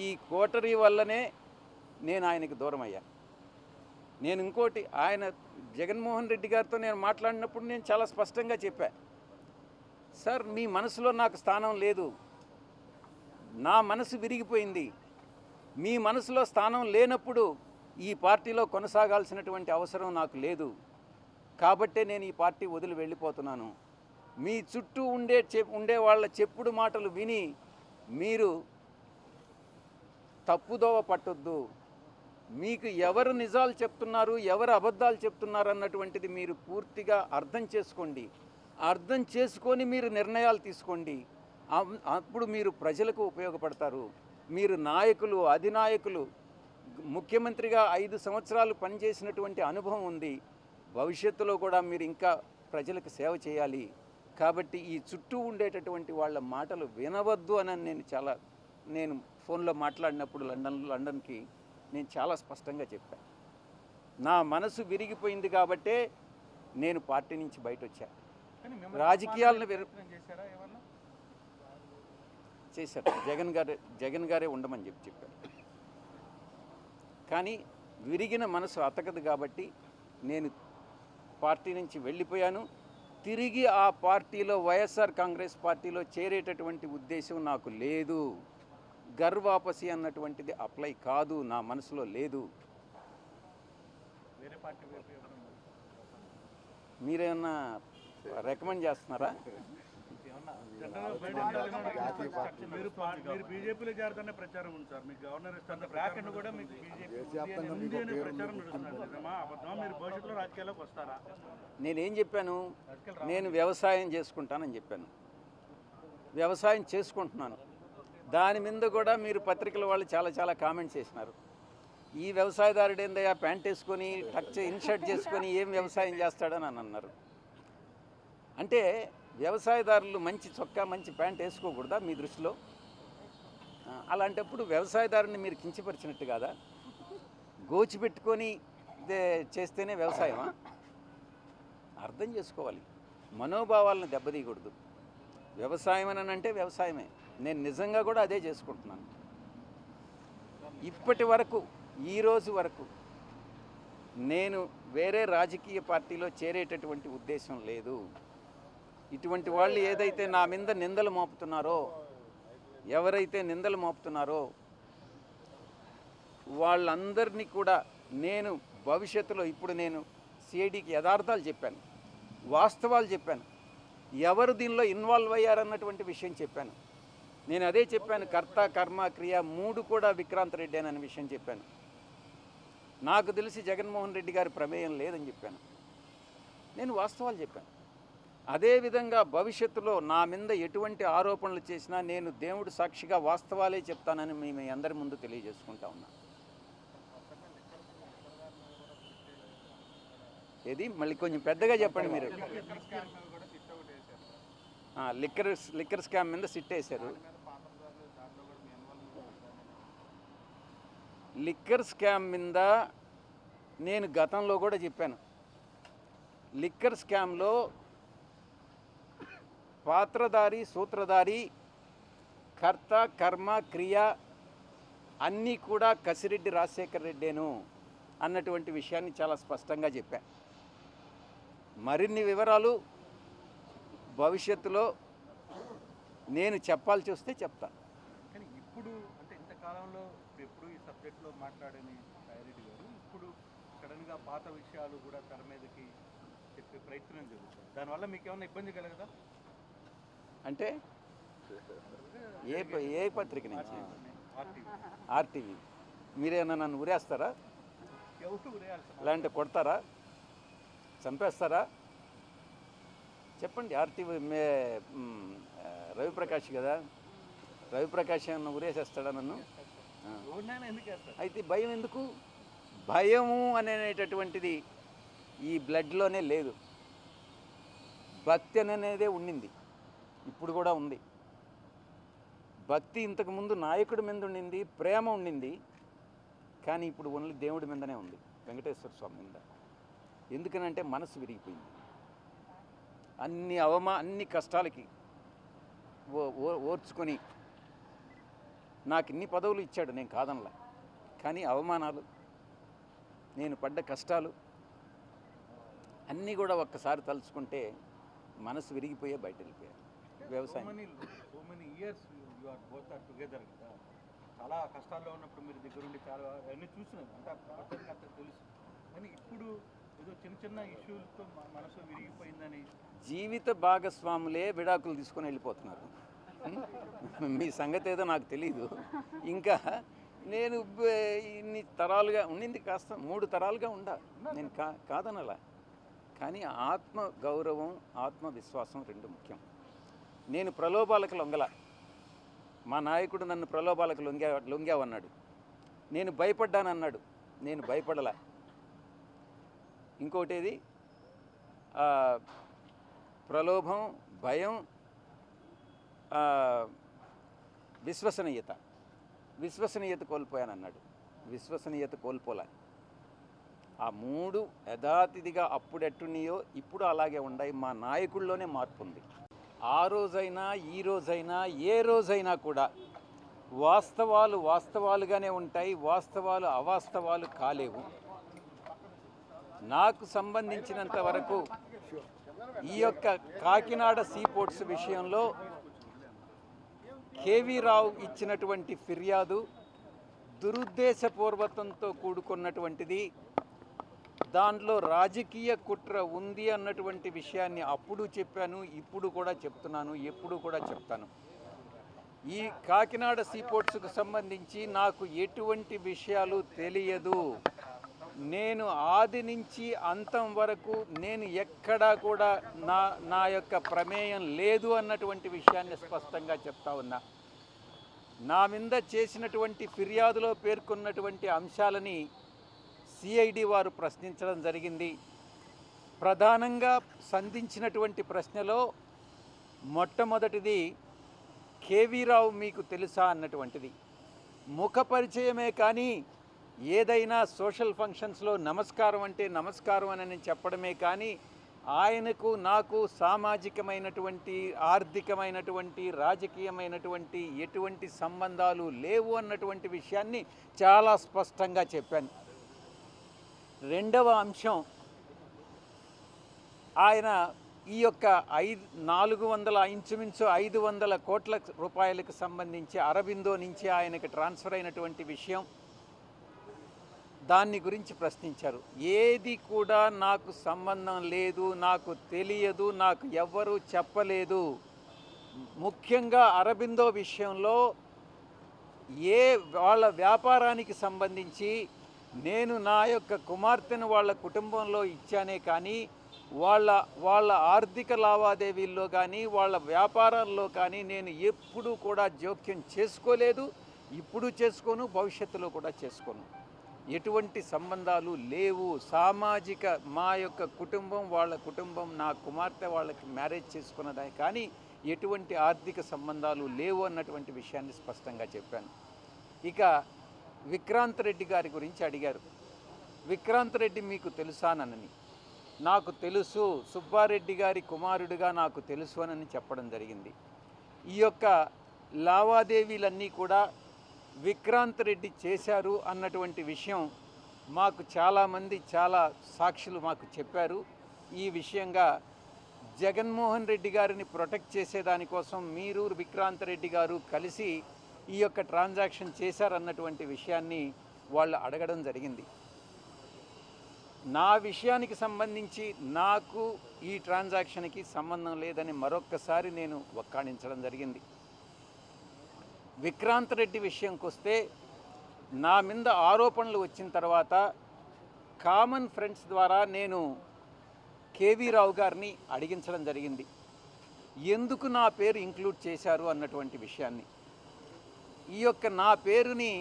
ఈ కోటరీ వల్లనే నేను ఆయనకి దూరం అయ్యా. నేను ఇంకోటి, ఆయన జగన్మోహన్ రెడ్డి గారితో నేను మాట్లాడినప్పుడు నేను చాలా స్పష్టంగా చెప్పా, సార్ మీ మనసులో నాకు స్థానం లేదు, నా మనసు విరిగిపోయింది, మీ మనసులో స్థానం లేనప్పుడు ఈ పార్టీలో కొనసాగాల్సినటువంటి అవసరం నాకు లేదు, కాబట్టే నేను ఈ పార్టీ వదిలి వెళ్ళిపోతున్నాను. మీ చుట్టూ ఉండే వాళ్ళ చెప్పుడు మాటలు విని మీరు తప్పుదోవ పట్టొద్దు. మీకు ఎవరు నిజాలు చెప్తున్నారు, ఎవరు అబద్ధాలు చెప్తున్నారు అన్నటువంటిది మీరు పూర్తిగా అర్థం చేసుకోండి. అర్థం చేసుకొని మీరు నిర్ణయాలు తీసుకోండి. అప్పుడు మీరు ప్రజలకు ఉపయోగపడతారు. మీరు నాయకులు, అధినాయకులు, ముఖ్యమంత్రిగా 5 సంవత్సరాలు పనిచేసినటువంటి అనుభవం ఉంది. భవిష్యత్తులో కూడా మీరు ఇంకా ప్రజలకు సేవ చేయాలి. కాబట్టి ఈ చుట్టూ ఉండేటటువంటి వాళ్ళ మాటలు వినవద్దు అని నేను ఫోన్లో మాట్లాడినప్పుడు లండన్కి నేను చాలా స్పష్టంగా చెప్పాను. నా మనసు విరిగిపోయింది కాబట్టే నేను పార్టీ నుంచి బయట వచ్చా. రాజకీయాలను చేశారు, జగన్ గారే ఉండమని చెప్పారు. కానీ విరిగిన మనసు అతకదు కాబట్టి నేను పార్టీ నుంచి వెళ్ళిపోయాను. తిరిగి ఆ పార్టీలో, వైఎస్ఆర్ కాంగ్రెస్ పార్టీలో చేరేటటువంటి ఉద్దేశం నాకు లేదు. గర్వాపసి అన్నటువంటిది అప్లై కాదు, నా మనసులో లేదు. మీరేమన్నా రికమెండ్ చేస్తున్నారా? మీరు బీజేపీలో చేరుతూనే ప్రచారం ఉంది సార్. మీకు గవర్నర్ ఇస్తున్న ప్రచారం కూడా మీకు ప్రచారం మీరు భవిష్యత్తులో రాజకీయాల్లోకి వస్తారా? నేనేం చెప్పాను? నేను వ్యవసాయం చేసుకుంటానని చెప్పాను. వ్యవసాయం చేసుకుంటున్నాను. దాని మీద కూడా మీరు పత్రికల వాళ్ళు చాలా కామెంట్స్ చేసినారు. ఈ వ్యవసాయదారుడు ఏందయ్యా ప్యాంట్ వేసుకొని ఇన్షర్ట్ చేసుకొని ఏం వ్యవసాయం చేస్తాడని అన్నారు. అంటే వ్యవసాయదారులు మంచి చొక్కా, మంచి ప్యాంట్ వేసుకోకూడదా మీ దృష్టిలో? అలాంటప్పుడు వ్యవసాయదారుని మీరు కించపరిచినట్టు కాదా? గోచిపెట్టుకొని చేస్తేనే వ్యవసాయమా? అర్థం చేసుకోవాలి. మనోభావాలను దెబ్బతీయకూడదు. వ్యవసాయం అని అంటే వ్యవసాయమే. నేను నిజంగా కూడా అదే చేసుకుంటున్నాను. ఇప్పటి వరకు, ఈరోజు వరకు నేను వేరే రాజకీయ పార్టీలో చేరేటటువంటి ఉద్దేశం లేదు. ఇటువంటి వాళ్ళు ఏదైతే నా మీద నిందలు మోపుతున్నారో, ఎవరైతే నిందలు మోపుతున్నారో వాళ్ళందరినీ కూడా నేను భవిష్యత్తులో, ఇప్పుడు నేను సిఐడికి యథార్థాలు చెప్పాను, వాస్తవాలు చెప్పాను, ఎవరు దీనిలో ఇన్వాల్వ్ అయ్యారన్నటువంటి విషయం చెప్పాను. నేను అదే చెప్పాను, కర్త కర్మ క్రియ 3 కూడా విక్రాంత్ రెడ్డి అనే విషయం చెప్పాను. నాకు తెలిసి జగన్మోహన్ రెడ్డి గారి ప్రమేయం లేదని చెప్పాను. నేను వాస్తవాలు చెప్పాను. అదేవిధంగా భవిష్యత్తులో నా మీద ఎటువంటి ఆరోపణలు చేసినా నేను దేవుడు సాక్షిగా వాస్తవాలే చెప్తానని మీ అందరి ముందు తెలియజేసుకుంటా ఉన్నా. ఏది మళ్ళీ కొంచెం పెద్దగా చెప్పండి మీరు. లిక్కర్ స్కామ్ మీద సిట్ వేశారు. లిక్కర్ స్కామ్ మీద నేను గతంలో కూడా చెప్పాను. లిక్కర్ స్కామ్లో పాత్రధారి, సూత్రధారి, కర్త కర్మ క్రియ అన్నీ కూడా కసిరెడ్డి రాజశేఖర్ రెడ్డేను అన్నటువంటి విషయాన్ని చాలా స్పష్టంగా చెప్పా. మరిన్ని వివరాలు భవిష్యత్తులో నేను చెప్పాల్సి వస్తే చెప్తా. కానీ ఇప్పుడు అంటే ఇంతకాలంలో ఎప్పుడు ఈ సబ్జెక్ట్లో మాట్లాడని సాయిరెడ్డి గారు ఇప్పుడు సడన్గా పాత విషయాలు కూడా తెర మీదకి చెప్పే ప్రయత్నం జరుగుతుంది. దానివల్ల మీకు ఏమైనా ఇబ్బంది కలగదా? అంటే ఏ పత్రిక నుంచి? ఆర్టీవీ. మీరేమన్నా నన్ను ఉరేస్తారా? లేదంటే కొడతారా, చంపేస్తారా? చెప్పండి. ఆర్టీవీ రవిప్రకాష్ కదా, రవిప్రకాష్ ఏమన్నా ఉరేసేస్తాడా నన్ను? అయితే భయం ఎందుకు? భయము అనేటటువంటిది ఈ బ్లడ్లోనే లేదు. భక్తి అనేదే ఉండింది, ఇప్పుడు కూడా ఉంది. భక్తి ఇంతకుముందు నాయకుడి మీద ఉండింది, ప్రేమ ఉండింది. కానీ ఇప్పుడు ఓన్లీ దేవుడి మీదనే ఉంది, వెంకటేశ్వర స్వామి మీద. ఎందుకనంటే మనసు విరిగిపోయింది. అన్ని కష్టాలకి ఓర్చుకొని నాకు ఇన్ని పదవులు ఇచ్చాడు, నేను కాదనలా. కానీ అవమానాలు, నేను పడ్డ కష్టాలు అన్నీ కూడా ఒక్కసారి తలుచుకుంటే మనసు విరిగిపోయే బయట వెళ్ళిపోయారు. వ్యవసాయం so many years you are both are together కదా, చాలా కష్టాల్లో ఉన్నప్పుడు మీరు దగ్గరుండి చాలా అన్నీ చూసినారు అంటే అతనికి తెలుసు. కానీ ఇప్పుడు ఏదో చిన్న చిన్న ఇష్యూలతో మనసు విరిగిపోయిందని జీవిత భాగస్వాములే విడాకులు తీసుకొని వెళ్ళిపోతున్నారు. మీ సంగతి ఏదో నాకు తెలీదు. ఇంకా నేను ఇన్ని తరాలుగా ఉండింది, కాస్త 3 తరాలుగా ఉండా, నేను కాదనలా. కానీ ఆత్మ గౌరవం, ఆత్మవిశ్వాసం 2 ముఖ్యం. నేను ప్రలోభాలకు లొంగల. మా నాయకుడు నన్ను ప్రలోభాలకు లొంగావన్నాడు. నేను భయపడ్డానన్నాడు, నేను భయపడలా. ఇంకోటేది ప్రలోభం, భయం, విశ్వసనీయత కోల్పోయానన్నాడు. విశ్వసనీయత కోల్పోలే. ఆ 3 యథాతిథిగా అప్పుడెట్టున్నాయో ఇప్పుడు అలాగే ఉన్నాయి. మా నాయకుల్లోనే మార్పు ఉంది. ఆ రోజైనా ఈ రోజైనా ఏ రోజైనా కూడా వాస్తవాలు వాస్తవాలుగానే ఉంటాయి, వాస్తవాలు అవాస్తవాలు కాలేవు. నాకు సంబంధించినంత వరకు ఈ యొక్క కాకినాడ సీపోర్ట్స్ విషయంలో కేవీ రావు ఇచ్చినటువంటి ఫిర్యాదు దురుద్దేశపూర్వకంతో కూడుకున్నటువంటిది. దాంట్లో రాజకీయ కుట్ర ఉంది అన్నటువంటి విషయాన్ని అప్పుడు చెప్పాను, ఇప్పుడు కూడా చెప్తున్నాను, ఎప్పుడు కూడా చెప్తాను. ఈ కాకినాడ సీపోర్ట్స్కు సంబంధించి నాకు ఎటువంటి విషయాలు తెలియదు. నేను ఆది నుంచి అంతం వరకు నేను ఎక్కడా కూడా నా యొక్క ప్రమేయం లేదు అన్నటువంటి విషయాన్ని స్పష్టంగా చెప్తా ఉన్నా. నా మీద చేసినటువంటి ఫిర్యాదులో పేర్కొన్నటువంటి అంశాలని సిఐడి వారు ప్రశ్నించడం జరిగింది. ప్రధానంగా సంధించినటువంటి ప్రశ్నలో మొట్టమొదటిది కేవీ రావు మీకు తెలుసా అన్నటువంటిది. ముఖ పరిచయమే కానీ ఏదైనా సోషల్ ఫంక్షన్స్లో నమస్కారం అంటే నమస్కారం అని చెప్పడమే కానీ ఆయనకు నాకు సామాజికమైనటువంటి, ఆర్థికమైనటువంటి, రాజకీయమైనటువంటి ఎటువంటి సంబంధాలు లేవు అన్నటువంటి విషయాన్ని చాలా స్పష్టంగా చెప్పాను. రెండవ అంశం, ఆయన ఈ యొక్క 400 ఇంచుమించు 500 కోట్ల రూపాయలకు సంబంధించి అరబిందో నుంచి ఆయనకి ట్రాన్స్ఫర్ అయినటువంటి విషయం, దాన్ని గురించి ప్రశ్నించారు. ఏది కూడా నాకు సంబంధం లేదు, నాకు తెలియదు, నాకు ఎవ్వరూ చెప్పలేదు. ముఖ్యంగా అరబిందో విషయంలో వాళ్ళ వ్యాపారానికి సంబంధించి నేను నా యొక్క కుమార్తెను వాళ్ళ కుటుంబంలో ఇచ్చానే కానీ వాళ్ళ ఆర్థిక లావాదేవీల్లో కానీ వాళ్ళ వ్యాపారాల్లో కానీ నేను ఎప్పుడూ కూడా జోక్యం చేసుకోలేదు, ఇప్పుడు చేసుకోను, భవిష్యత్తులో కూడా చేసుకోను. ఎటువంటి సంబంధాలు లేవు. సామాజిక మా యొక్క కుటుంబం, వాళ్ళ కుటుంబం, నా కుమార్తె వాళ్ళకి మ్యారేజ్ చేసుకున్నదే కానీ ఎటువంటి ఆర్థిక సంబంధాలు లేవు అన్నటువంటి విషయాన్ని స్పష్టంగా చెప్పాను. ఇక విక్రాంత్ రెడ్డి గారి గురించి అడిగారు. విక్రాంత్ రెడ్డి మీకు తెలుసానని. నాకు తెలుసు, సుబ్బారెడ్డి గారి కుమారుడిగా నాకు తెలుసు అని చెప్పడం జరిగింది. ఈ యొక్క లావాదేవీలన్నీ కూడా విక్రాంత్ రెడ్డి చేశారు అన్నటువంటి విషయం మాకు చాలామంది చాలా సాక్షులు మాకు చెప్పారు. ఈ విషయంగా జగన్మోహన్ రెడ్డి గారిని ప్రొటెక్ట్ చేసేదానికోసం మీరు విక్రాంత్ రెడ్డి గారు కలిసి ఈ యొక్క ట్రాన్సాక్షన్ చేశారన్నటువంటి విషయాన్ని వాళ్ళు అడగడం జరిగింది. నా విషయానికి సంబంధించి నాకు ఈ ట్రాన్సాక్షన్కి సంబంధం లేదని మరొక్కసారి నేను వక్కాణించడం జరిగింది. విక్రాంత్ రెడ్డి విషయంకి వస్తే నా మీద ఆరోపణలు వచ్చిన తర్వాత కామన్ ఫ్రెండ్స్ ద్వారా నేను కేవీ రావు గారిని అడిగించడం జరిగింది, ఎందుకు నా పేరు ఇంక్లూడ్ చేశారు అన్నటువంటి విషయాన్ని. ఈ యొక్క నా పేరుని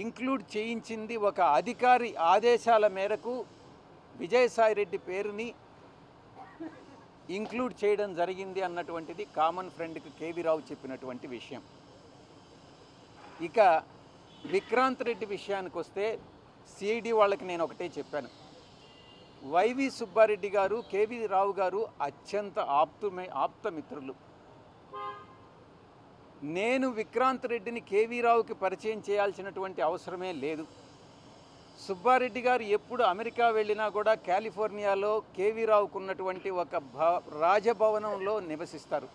ఇంక్లూడ్ చేయించింది ఒక అధికారి ఆదేశాల మేరకు విజయసాయిరెడ్డి పేరుని ఇంక్లూడ్ చేయడం జరిగింది అన్నటువంటిది కామన్ ఫ్రెండ్కి కేవీ రావు చెప్పినటువంటి విషయం. ఇక విక్రాంత్ రెడ్డి విషయానికి వస్తే సిఐడి వాళ్ళకి నేను ఒకటే చెప్పాను, వైవి సుబ్బారెడ్డి గారు, కేవీ రావు గారు అత్యంత ఆప్త మిత్రులు. నేను విక్రాంత్ రెడ్డిని కేవీ రావుకి పరిచయం చేయాల్సినటువంటి అవసరమే లేదు. సుబ్బారెడ్డి గారు ఎప్పుడు అమెరికా వెళ్ళినా కూడా కాలిఫోర్నియాలో కేవీ రావుకు ఉన్నటువంటి ఒక రాజభవనంలో నివసిస్తారు.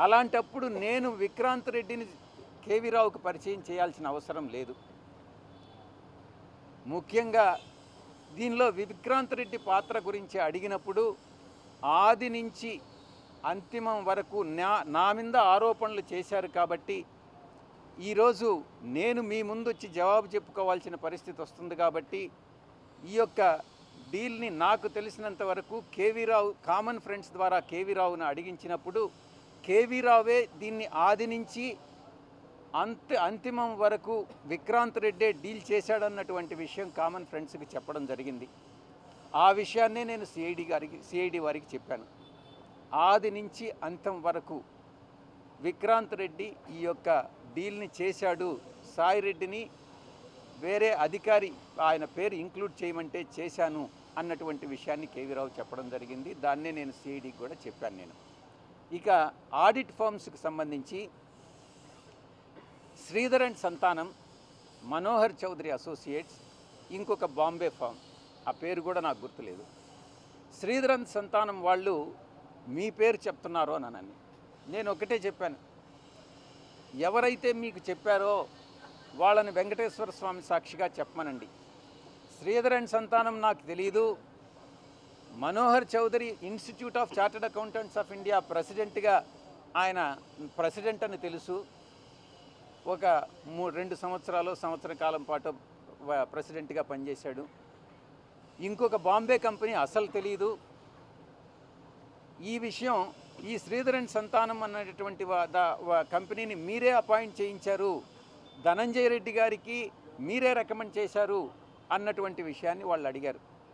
అలాంటప్పుడు నేను విక్రాంత్ రెడ్డిని కేవీ రావుకు పరిచయం చేయాల్సిన అవసరం లేదు. ముఖ్యంగా దీనిలో విక్రాంత్ రెడ్డి పాత్ర గురించి అడిగినప్పుడు ఆది నుంచి అంతిమం వరకు నా మీద ఆరోపణలు చేశారు కాబట్టి ఈరోజు నేను మీ ముందు వచ్చి జవాబు చెప్పుకోవాల్సిన పరిస్థితి వస్తుంది. కాబట్టి ఈ యొక్క డీల్ని నాకు తెలిసినంత వరకు కేవీ రావు కామన్ ఫ్రెండ్స్ ద్వారా కేవీ రావును అడిగించినప్పుడు కేవీ రావే దీన్ని ఆది నుంచి అంతిమం వరకు విక్రాంత్ రెడ్డే డీల్ చేశాడన్నటువంటి విషయం కామన్ ఫ్రెండ్స్కి చెప్పడం జరిగింది. ఆ విషయాన్నే నేను సిఐడి వారికి చెప్పాను. ఆది నుంచి అంతం వరకు విక్రాంత్ రెడ్డి ఈ యొక్క డీల్ని చేశాడు, సాయి రెడ్డిని వేరే అధికారి ఆయన పేరు ఇంక్లూడ్ చేయమంటే చేశాను అన్నటువంటి విషయాన్ని కేవీ రావు చెప్పడం జరిగింది. దాన్నే నేను సిఐడికి కూడా చెప్పాను. నేను ఇక ఆడిట్ ఫర్మ్స్కి సంబంధించి శ్రీధర్ అండ్ సంతానం, మనోహర్ చౌదరి అసోసియేట్స్, ఇంకొక బాంబే ఫామ్, ఆ పేరు కూడా నాకు గుర్తులేదు. శ్రీధర్ అండ్ సంతానం వాళ్ళు మీ పేరు చెప్తున్నారో అని నేను ఒకటే చెప్పాను, ఎవరైతే మీకు చెప్పారో వాళ్ళని వెంకటేశ్వర స్వామి సాక్షిగా చెప్పమనండి. శ్రీధర్ అండ్ సంతానం నాకు తెలీదు. Manohar Chowdary institute of chartered accountants of India ప్రెసిడెంట్గా ఆయన ప్రెసిడెంట్ అని తెలుసు. ఒక 2 సంవత్సర కాలం పాటు ప్రెసిడెంట్గా పనిచేశాడు. ఇంకొక బాంబే కంపెనీ అసలు తెలీదు. ఈ విషయం ఈ శ్రీధర్ అండ్ సంతానం అన్నటువంటి కంపెనీని మీరే అపాయింట్ చేయించారు, ధనంజయ రెడ్డి గారికి మీరే రికమెండ్ చేశారు అన్నటువంటి విషయాన్ని వాళ్ళు అడిగారు.